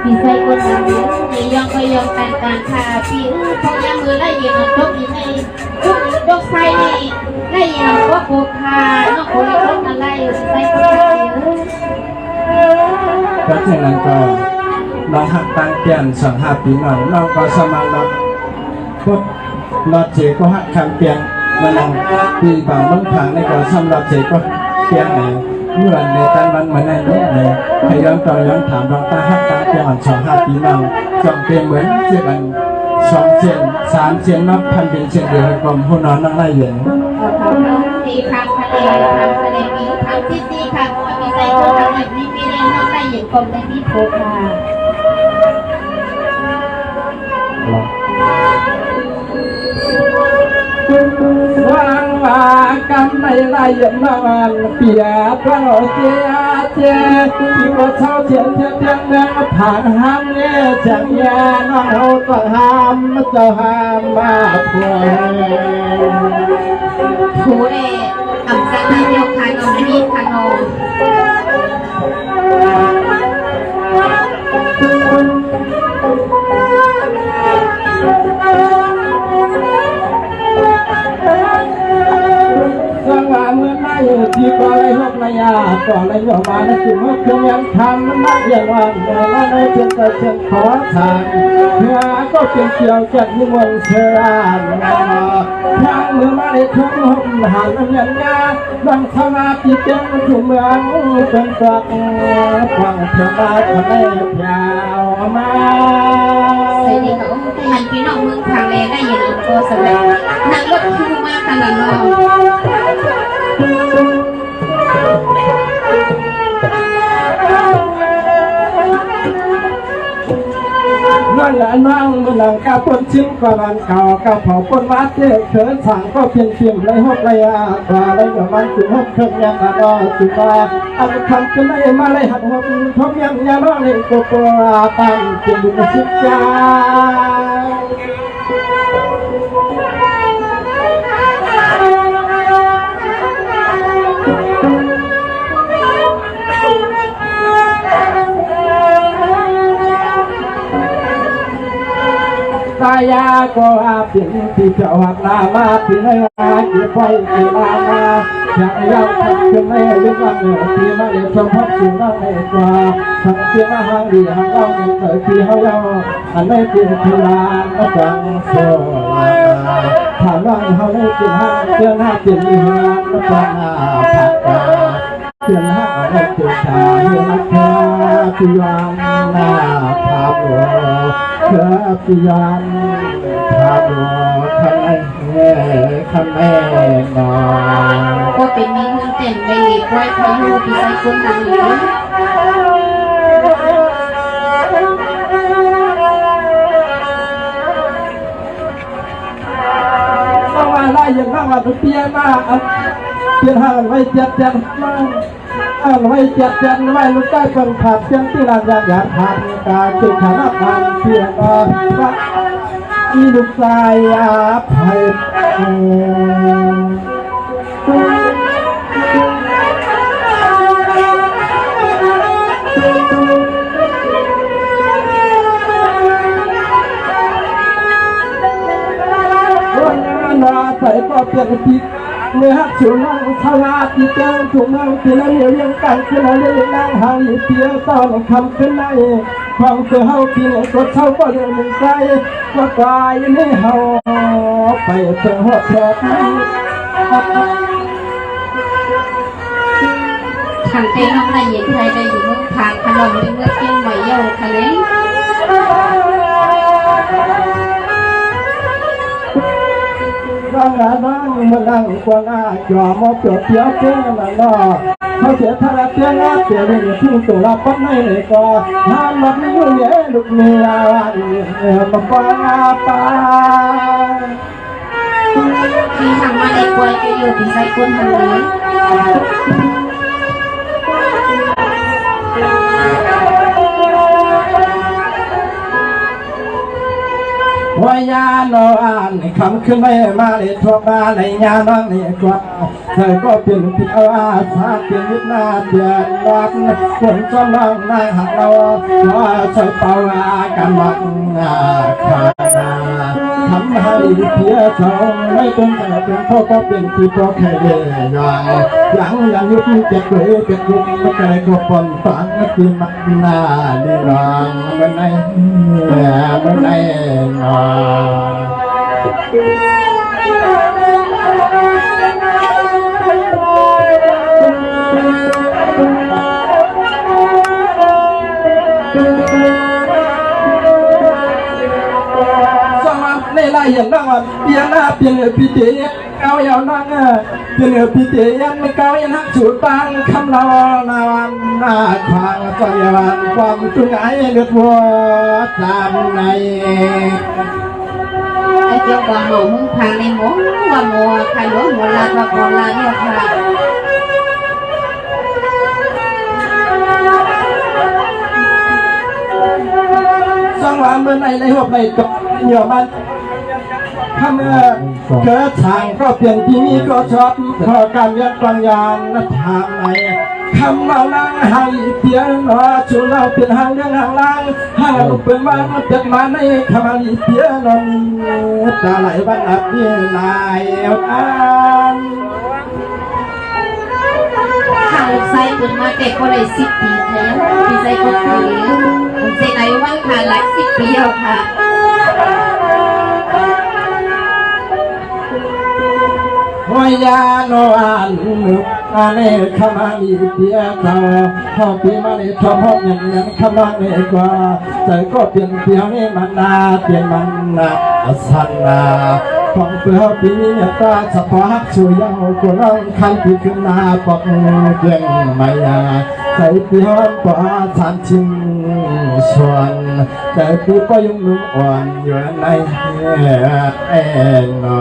ปีใส่คนหนึ่งมียองก็ยองแต่งการค่ะปีพงยามือไล่ยิงตกยิงให้ทุกยกไฟไล่ยิงก็โคคานอกโคลิคนมาไล่ใส่คนเดียวเพราะฉะนั้นก็น้องหักตั้งเปลี่ยนสังหาปีหน่อยน้องก็สมัครรับพุทธรอดเจก็หักคำเปลี่ยนมาลองปีบางน้องทางในก็สำหรับเจก็เปลี่ยนไหนเมื่อในตั้งวันเหมือนในนี้เลยให้ย้อนต่อย้อนถามน้องตาหักตั้งเปลี่ยน2-5 ปีน้องจองเปลี่ยนเหมือนเจ็บอัน2 เจน3 เจนนับพันเป็นเจนเดียวกลมหัวนอนนั่งไล่เหย็นตีคำทะเลมีคำที่ตีคำมีใจคนทำแบบนี้มีเรื่องน้องไล่เหย็นกลมในที่โคคาว่ากันไม่ไล่นอนเปียกเราเจียเจียที่ว่าเช้าเทียนเทียนเทียนเนื้อผ่านห้ามเนี่ยจังยาน้องเราก็ห้ามเจ้าห้ามมาพูผู้เออำกันนายกขานมมีขนมที่ก็เลยหกนายาก็เลยออกมาในจุดเพียงยังทำมันนักอย่างว่าเราในเพียงแต่เพียงขอทางเพื่อก็เพียงเกี่ยวจากนิมนต์เชิญทางเมื่อมาได้ทั้งหกหันเงินงาดังธนาติเตียงถูกเมืองเป็นตักฟังเพียงได้คนได้ยาวมาสวัสดีค่ะหันพี่น้องเมืองทางเลได้ยินอันโกสบายนั่งรถคิวมาขนาดน้องนั่นแหละน้องมันหลังกาปนชิ้นกว่ามันเก่ากาเผาปนวัดเจ๊เขินสั่งก็เพียงเพียงไรหกไรกว่าไรกับมันจุดหกเครื่องยังก็จุดว่าอันทำกันได้มาไรหัดหกทบยังยังร้องเลยก็กลัวตั้งเพียงดูสุดใจตายาก็อาเปลี่ยนที่เจ้าหักนามาที่ให้อาเก็บไว้ที่นามาอยากยังทำจะไม่รู้ว่าเงินที่มาเลี้ยงชมพบสิ่งนั้นไม่กว่าทั้งเสียมาหางดีหางเอาเงินเกิดที่เขาเยาอันไม่เปลี่ยนที่ลานก็จังโซ่ผ่านว่าเขาไม่เปลี่ยนห้างเปลี่ยนห้าเปลี่ยนมีหางก็จังผักกาเปลี่ยนห้างอะไรเปลี่ยนชาเรื่องราคาที่วางหน้าภาพโอ้เพื่อพิยานทำรอทำไมทำแม่นอนก็เป็นมีเงินเต็มไปหลีกไว้พออยู่ปีใส่คนทางเหนือต้องมาไล่ยังข้างว่าเปลี่ยนมาเปลี่ยนห้างไว้เจ็ดมาไว้เจ็ดไว้ลูกใต้เปิดผัดเชียงที่ร้านอยากทานการจุดฐานะพันเพียงว่ามีลูกชายอาภัยใส่ก็เปลี่ยนทิศเมื่อหักฉุนนั่งทลาที่แก้งถูกนั่งที่นั่งเหลียวยังกันที่นั่งเลี้ยงนั่งหางอยู่เพียงตอนคำขึ้นในความเสือเฮาที่เนี่ยก็เท่าก็เดินหนึ่งใจว่ากายไม่เฮาไปเสือหัวแฉกทางเต้น้องได้ยินไทยได้อยู่เมืองทางขนมในเมืองเชียงใหม่เยาทะเลร่างร่างมันนั่งกว่าหน้าจอมอเปลี่ยวเปียกเจ้านั่นเนาะเขาเสียทาราเตียงเสียเรื่องทุ่งตัวรับปั๊บไม่เลยก็ห้ามมันไม่ยุ่งเยอะลูกเมียมาป้าป้าที่ทางมาในกวยจะอยู่ที่ใส่คนทางนี้โอ้ ายาโนอ่านคำขึ้นไม่มาเลยทั่วมาในยาน้องนี่กว่าเธอก็เป็นที่เอาอาสาเป็นยึดหน้าเดือดร้อนคนจำลองนางหักเราว่าใส่เป่าอาการบังขาทำให้เพียสองไม่เป็นแต่เป็นพ่อก็เป็นที่พ่อแค่เย่ยยังยุบจะเกยจะยุบไม่ไกลก็ปนฝังที่มันนาดีรองมันในนอในลายอย่างนั้นเปียนาเปียนพิเตียเก้าอย่างนั้นเปียนพิเตียนไม่เก้าอย่างนักจูตังคำลานาวันนาขวางก็ยาวันความตุนไอเลือดวัวจำในไอ้เจ้าว่าหมูมึงพังในหมูว่าหมูใครรู้หมูลาว่าหมูลาเนี่ยค่ะสองวันเมื่อในหัวในตกเหนียวมันถ้าเมื่อเกิดทางก็เปลี่ยนที่นี้ก็ชอบขอการยัดปัญญาณทางไหนคำเรานั่งให้เพียงหนอชูเราเป็นหางเรื่องหางล่างให้เราเป็นมันเป็นมาในคำนี้เพียงนอนตาไหลวันอับเยี่ยลายอ่านข้าวใส่ขึ้นมาเก็บก็เลย10 ปีแล้วพี่ใส่ก็คือผมใส่ไหนวันค่ะหลาย10 ปีแล้วค่ะวายาโนอันอาเนขมาลีเดียเขาปีมาในทอมหอกยังขมาเนกว่าใจก็เปลี่ยนเปลี่ยนมันนาเปลี่ยนมันนาสันนาของเปลือกปีตาสะพาช่วยยังคนน้องคันปีขึ้นนาปอกเกียงมายาใจเปลี่ยนปาสันชิงชวนใจปีก็ยุ่งนุ่มอ่อนอยู่ในเอ็นนอ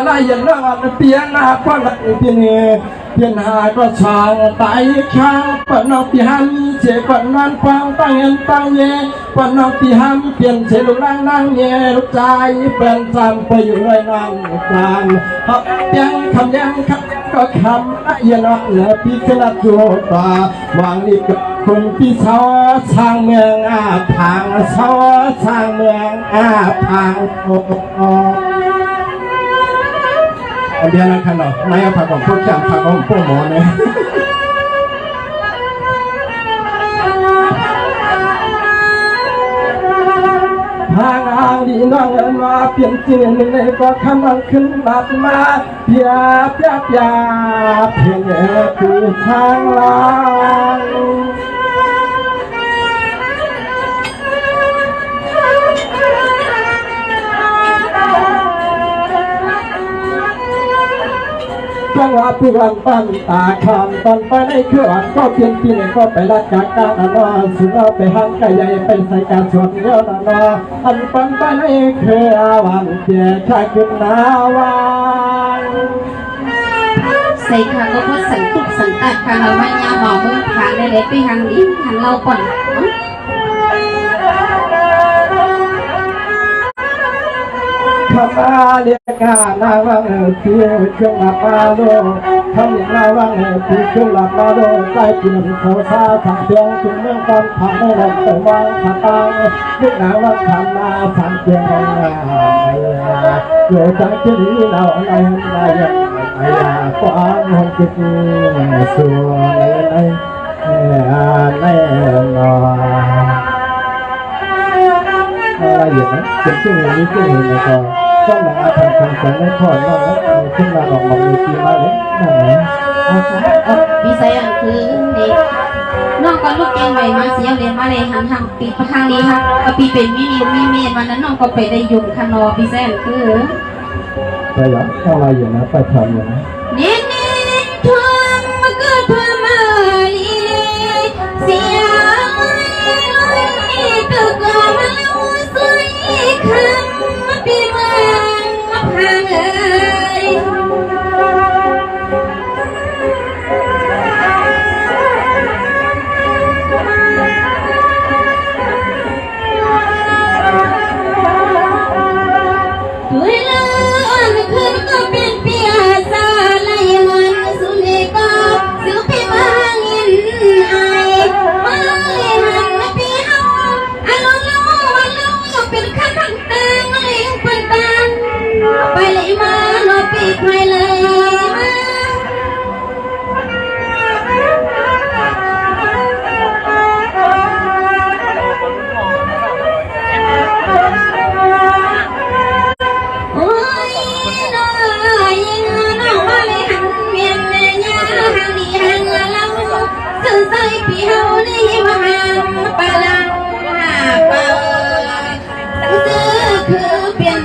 มาอย่างนั้นเปลี่ยนหน้าก็หลังเปลี่ยนหาก็ช่างตายข้างปนอกที่หันเจ็บปนนั้นฟังตั้งเงินตั้งเย่ปนอกที่หันเปลี่ยนเชลุนั่งนั่งเย่ลูกใจเป็นจำไปอยู่เลยนั่งกลางหักยังคำยังคำก็คำยันนักเหนือพิจารณาจูตาวางนี่กับคนที่เสาสร้างเมืองทางเสาสร้างเมืองทางเดี๋ยวนะครับเนาะนายผักของพวกจำผักของพวกหมอเนี่ยทางอ่างดีน้องเอิญมาเปลี่ยนเจียนเลยก็คำมันขึ้นบัดมาเพียเพียเพียเพียคือทางลางจังหวะผู้วันปั้นตาคำตอนไปในเครื่องก็เพียงที่ไหนก็ไปรักจากการนอนสุดเราไปหันไก่ใหญ่ไปใส่การชวนเลี้ยวนอนอันปั้นไปในเครื่องวันเจ้าชายขึ้นนาวันใส่ค่ะก็พูดสังตุกสังตัดค่ะเราไม่ยาวหมอมือผ่านเลยไปทางนี้ทางเราก่อนขมาเรียกานาวังเที่ยวเครื่องลับมาโลทำอย่างนาวังที่เครื่องลับมาโลใต้เปลี่ยนเขาซาสังเพียงถึงเรื่องการทำให้เราเติมวางขาตังนึกหนาว่าทำนาสังเพียงงานโยจังที่นี้เราอะไรอะไรอะไรก็อ้างหงจุดส่วนในนออะไรอย่างนั้นเป็นช่วงนี้ช่วงนี้นะครับช่วงหลังอาถรรพ์ทางการไม่พอแล้วขึ้นมาออกมามีปีมาเลยนั่นไงพี่ใส่อันคือเด็กน้องก็ลูกเองไปมาเสียเรียนมาเลยหันปีทางนี้ค่ะก็ปีเป็นมีเมียวันนั้นน้องก็ไปได้ยุ่งคันนอพี่ใส่อันคือไปหรออะไรอย่างนั้นไปทำอย่างนั้นเน้นทวงมาเกิดเพื่อมาลีเสียตึกมาแล้วสวยคำปีเมืองมาพัง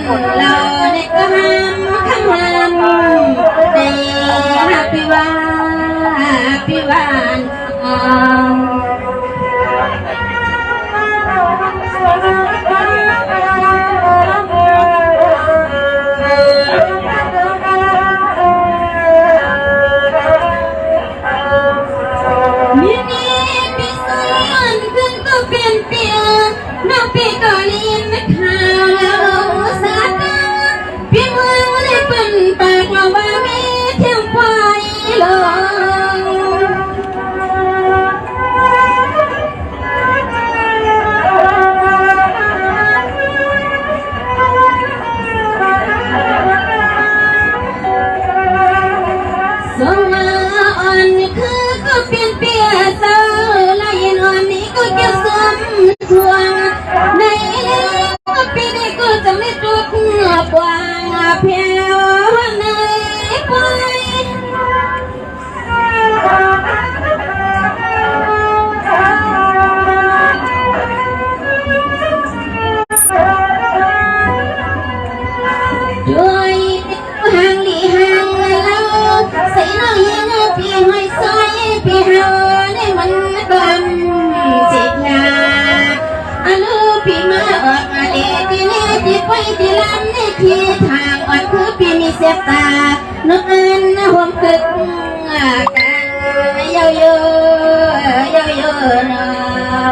เราเด็กก็ห้ามข้างห้ามในฮัปปี้วันน้องปีก็ลินข่าวแล้วสาดพี่เมืองได้เปิ่นปากเราว่ามีเที่ยวไฟลงส่งมาอ่อนคือก็เปลี่ยนเปียเศร้าและยินอ่อนนี้ก็เกี่ยวซ้ำทวงในปีนี้ก็จะไม่จุดกว่างเพียวในปลายด้วยห่างหลีห่างเราใส่น้อยยังพี่หอยซอยพี่เฮาในมันกลำจิตยาอนุพี่มาออกมาเลที่นี่ที่ไปที่ลำในที่ทางอ่อนคือพี่มีเสียบตานกอันห่วงตึกกันเยอะๆนะ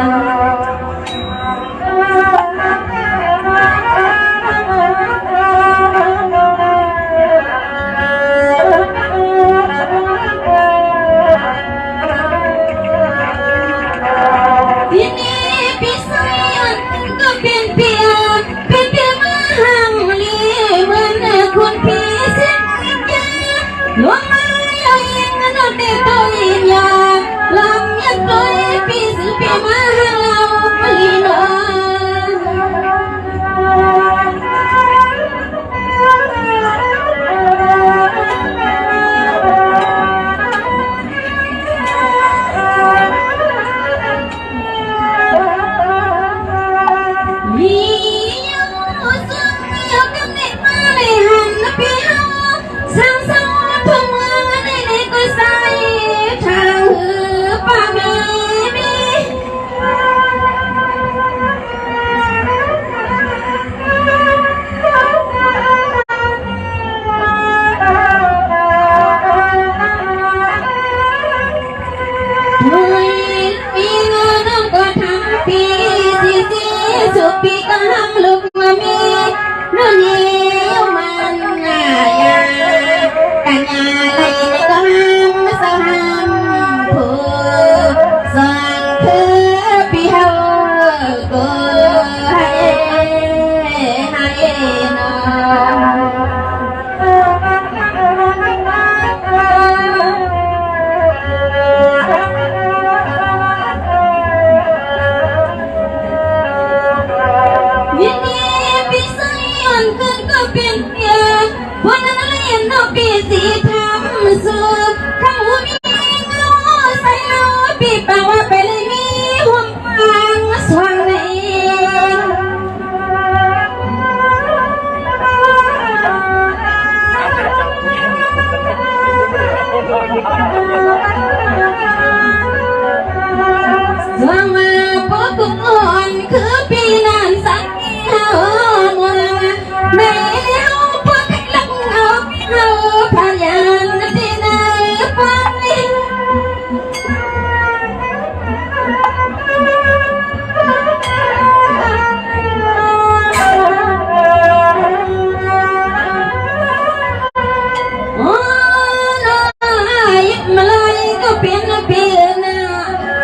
ที่นี่พี่สายก็เป็นเปียมาห่างลีเหมือนคนพี่เสียงยาหลวงมาเลยนอนเด็กตัวใหญ่ลำยักษ์ตัวพี่สื่อพี่มาห่างเราลีนปีก็ห้ามลูกมามีนู่นนี่มันงายกันยาเลยก็ห้ามสาวห้ามผู้สร้างเธอพี่เฮาก็ให้นยินดีพี่สายอ่อนขึ้นก็เป็นเพียงวันนั้นเรียนนกปีสีทำสุดข้างหัวมีเงาใส่เอาปีแปลว่าไปเลยมีห่วงฟางสว่างในสว่างมาพบกุอ่อนคือปีนั้นสักเฮาไม่เฮาพวกลักเอาเฮาพยานที่ไหนฟังนี่โอ้น้อยมาเลยก็เป็นเพียง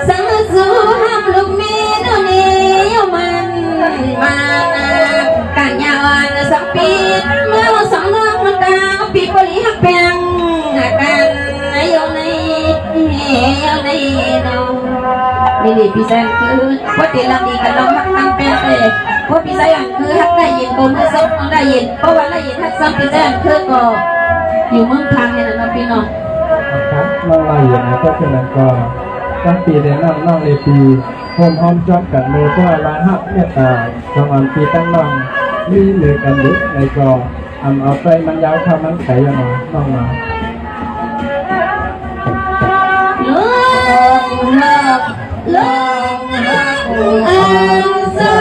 สังสู้ห้ามลูกเมียโดนเอวมันมากันยาวสักปีเมื่อสองน้องมันตาปีบริหักแปลงกันอยู่ในน้องนี่พี่แซงคือพอตีลำดีกันลองหักตั้งแปลงเลยพอพี่แซงคือหักได้ยินคนที่ซ้ำได้ยินเพราะว่าได้ยินหักซ้ำพี่แซงคือก็อยู่เมืองพังเนี่ยนะพี่น้องครับน้องไล่อย่างนี้เพราะฉะนั้นก็ตั้งปีในน้องเลยปีโฮมจอบกันเลยเพราะว่าร้านฮักเนี่ยตาสองวันปีตั้งน้อง มีเหลือกันลึกในกอเอาไปมันยาวข้ามันไก่ยังมาน้องมา ลองหักลองหักอันสา